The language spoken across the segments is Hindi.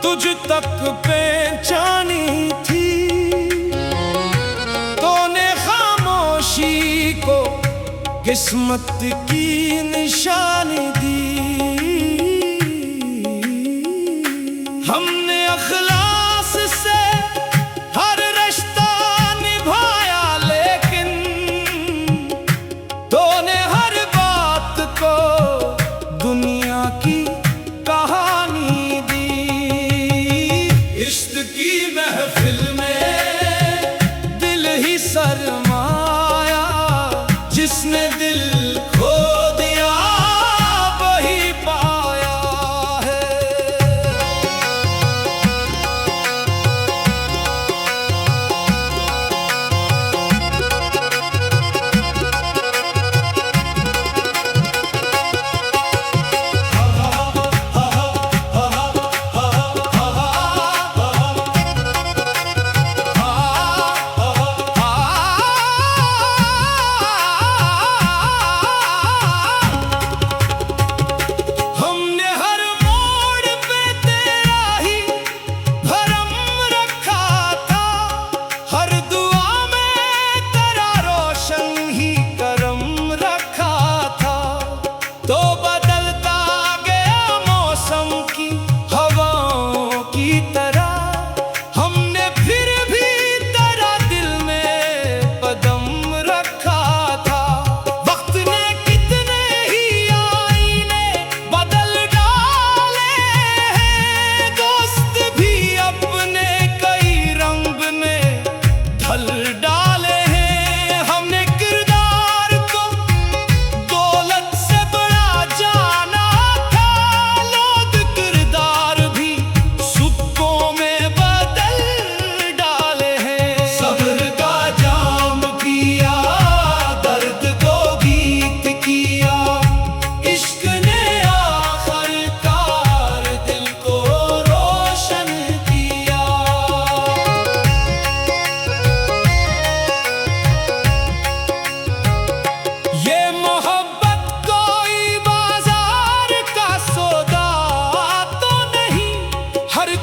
तुझ तक पहचानी थी, तूने खामोशी को किस्मत की निशानी दी। हमने अखलास से हर रिश्ता निभाया, लेकिन तूने हर बात को दुनिया की कहानी दी। इश्क की महफिल में दिल ही सरमाया, जिसने दिल खो दिया वही पाया है।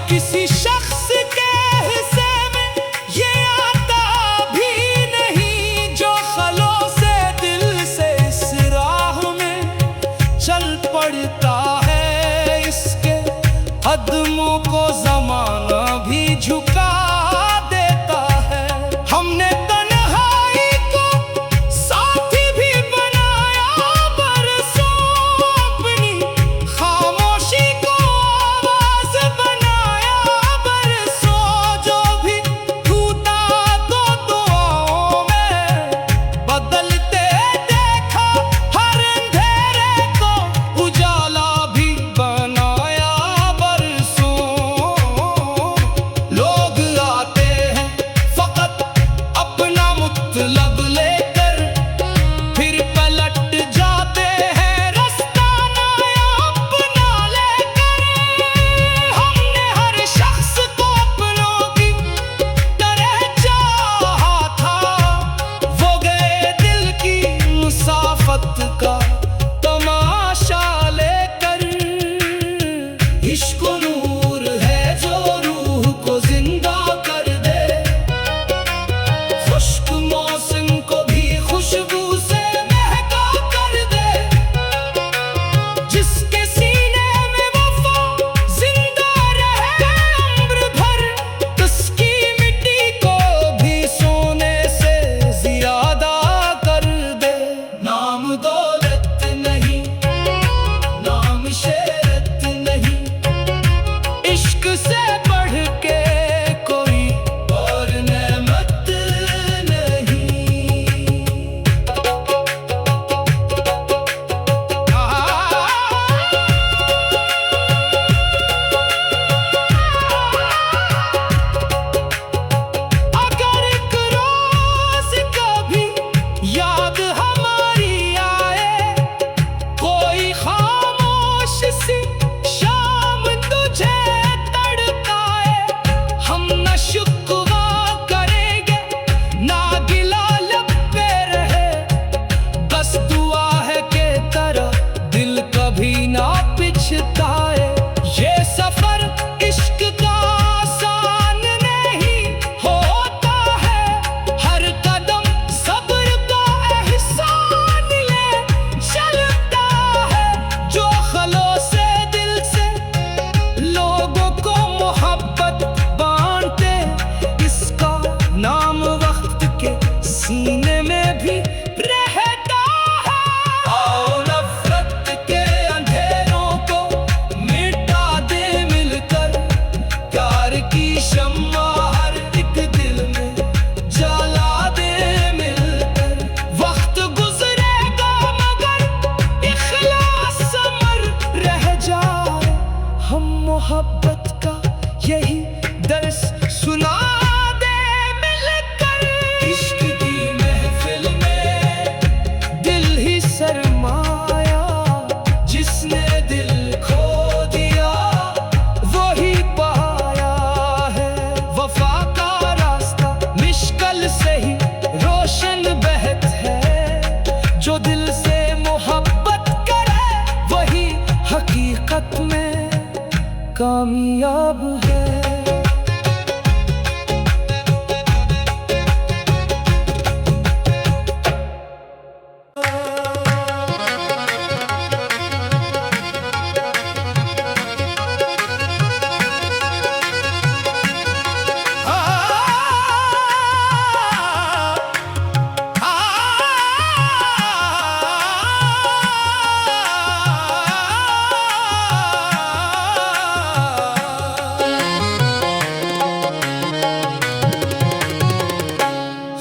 किसी शख्स के हिस्से में ये आता भी नहीं, जो खलों से दिल से इस राह में चल पड़ता है। इसके कदमों को ज़माना भी झुका देता है। हमने तन्हाई को साथी भी बनाया, बरसों अपनी खामोशी को आवाज बनाया। जो भी टूटा तो दुआओं में बदलते देखा, हर अंधेरे को उजाला भी बनाया। बरसों लोग आते हैं फकत अपना मतलब लेकर, फिर पलट जाते हैं रास्ता नया अपना लेकर। हमने हर शख्स को अपनों की तरह चाहा था, वो गए दिल की मुसाफत का तमाशा लेकर। इश्क नूर है जो रूह को जिंदा कर दे, खुश्क मौसम को भी खुशबू से महका कर दे। जिसके सीने में वफा जिंदा रहे उम्र भर, उसकी मिट्टी को भी सोने से ज्यादा कर दे। नाम दौलत नहीं, नाम शहरत नहीं, इश्क से बढ़ के कोई और नेमत नहीं। अगर एक रोज कभी याद हमारी आए, कोई खामोश सी शाम तुझे तड़का यही दर्स सुना दे मिलकर। इश्क की महफिल में दिल ही सरमाया, जिसने दिल खो दिया वही पाया है। वफा का रास्ता मिश्कल से ही रोशन बहत है, जो दिल से मोहब्बत करे वही हकीकत में कामयाब है।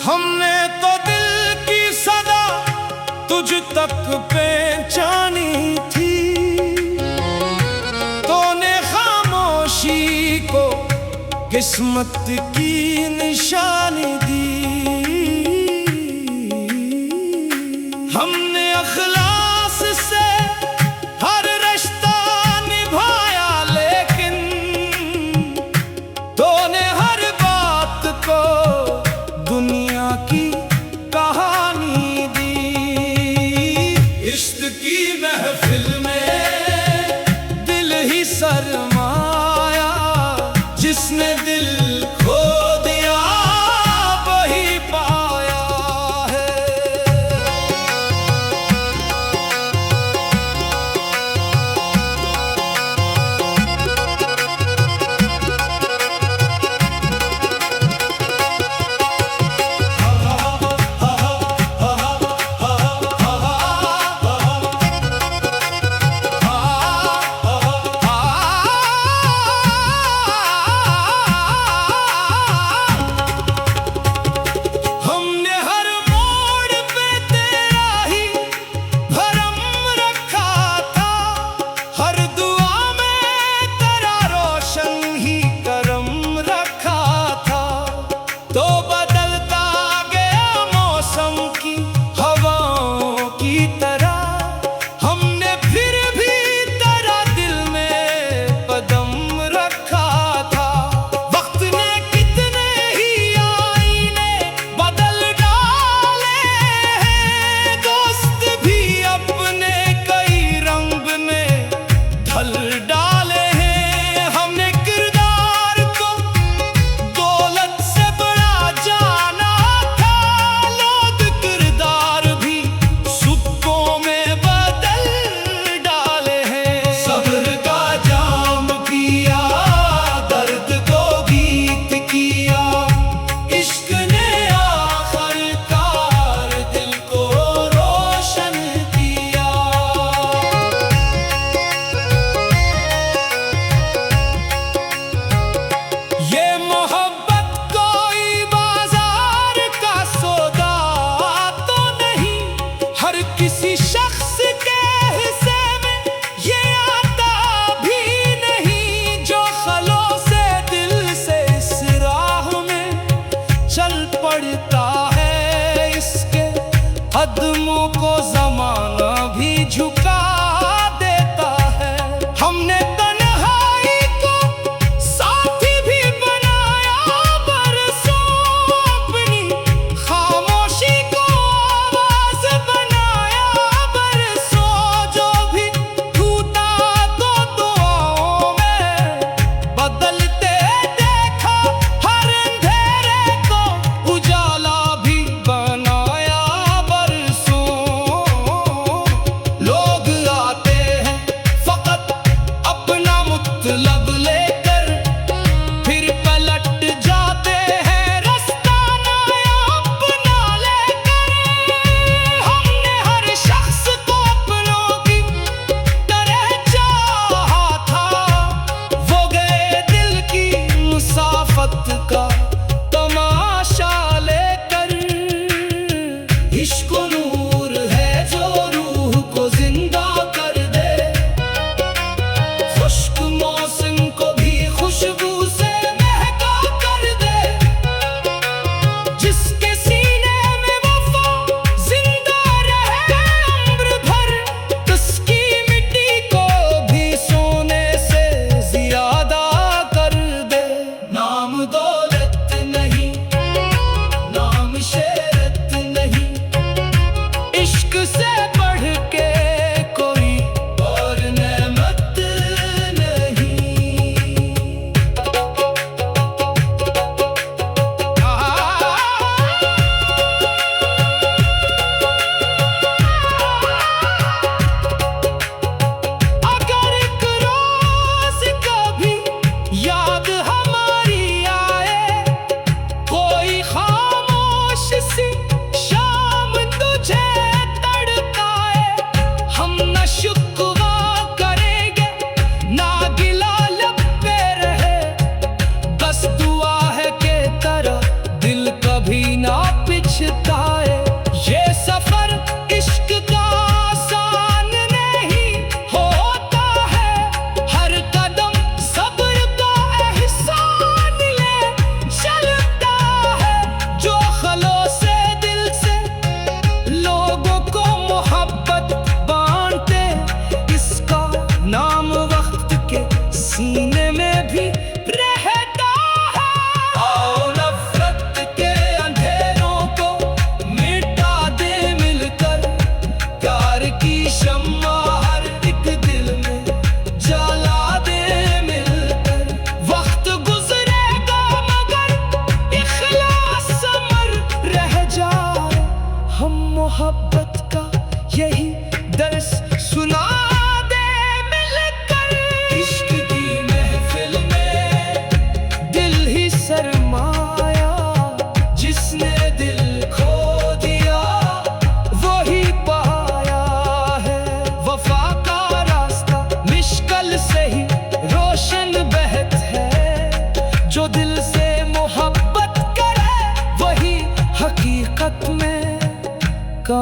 हमने तो दिल की सदा तुझ तक पहचानी थी, तूने खामोशी को किस्मत की निशानी दी। हमने अखलास से हर रिश्ता निभाया, लेकिन तूने हर बात को दुनिया की कहानी दी। इश्क की महफिल में दिल ही सरमाया, जिसने दिल खो दिया वही पाया है। हमने हर मोड़ पे तेरा ही भरम रखा था, हर दुआ में तेरा रोशन ही करम रखा था। तो बदलता गया मौसम की हवाओं की तरह, हमने फिर भी तेरा दिल में कदम रखा था। वक्त ने कितने ही आईने बदल डाले हैं, दोस्त भी अपने कई रंग में ढल डाले हैं। हमने किरदार को दौलत से बड़ा जाना था, लोग किरदार भी सुक्कों में बदल डाले हैं। सब्र का जाम पिया, दर्द को गीत किया, इश्क ने आखिरकार दिल को रोशन किया। ये मोहब्बत कोई बाजार का सौदा तो नहीं, हर किसी शख्स के हिस्से में ये आता भी नहीं। जो खलो से दिल से इस राह में चल पड़ता है, इसके कदमों को ज़माना भी झुका देता है। हमने तन्हाई को साथी भी बनाया, बरसों अपनी खामोशी को आवाज बनाया। बरसों जो भी टूटा तो दुआओं में बदलते देखा, हर अंधेरे को उजाला भी बनाया। बरसों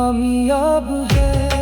कामयाब है।